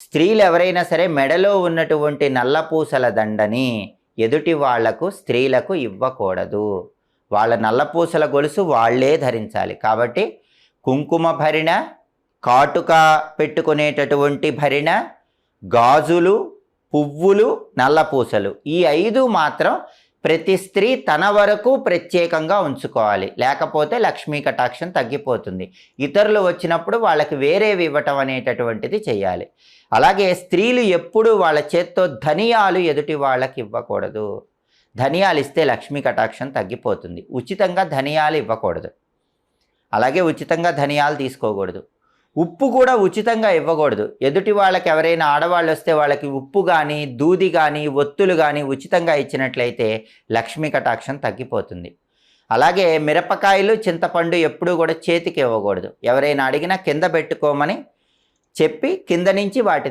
స్త్రీలు ఎవరైనా సరే మెడలో ఉన్నటువంటి నల్లపూసల దండని ఎదుటి వాళ్లకు స్త్రీలకు ఇవ్వకూడదు. వాళ్ళ నల్లపూసల గొలుసు వాళ్ళే ధరించాలి. కాబట్టి కుంకుమ భరిణ, కాటుక పెట్టుకునేటటువంటి భరిణ, గాజులు, పువ్వులు, నల్లపూసలు ఈ 5 మాత్రం ప్రతి స్త్రీ తన వరకు ప్రత్యేకంగా ఉంచుకోవాలి. లేకపోతే లక్ష్మీ కటాక్షం తగ్గిపోతుంది. ఇతరులు వచ్చినప్పుడు వాళ్ళకి వేరేవి ఇవ్వటం అనేటటువంటిది చేయాలి. అలాగే స్త్రీలు ఎప్పుడూ వాళ్ళ చేత్తో ధనియాలు ఎదుటి వాళ్ళకి ఇవ్వకూడదు. ధనియాలు ఇస్తే లక్ష్మీ కటాక్షం తగ్గిపోతుంది. ఉచితంగా ధనియాలు ఇవ్వకూడదు. అలాగే ఉచితంగా ధనియాలు తీసుకోకూడదు. ఉప్పు కూడా ఉచితంగా ఇవ్వకూడదు. ఎదుటి వాళ్ళకి ఎవరైనా ఆడవాళ్ళు వస్తే వాళ్ళకి ఉప్పు కానీ, దూది కానీ, ఒత్తులు కానీ ఉచితంగా ఇచ్చినట్లయితే లక్ష్మీ కటాక్షం తగ్గిపోతుంది. అలాగే మిరపకాయలు, చింతపండు ఎప్పుడూ కూడా చేతికి ఇవ్వకూడదు. ఎవరైనా అడిగినా కింద పెట్టుకోమని చెప్పి కింద నుంచి వాటిని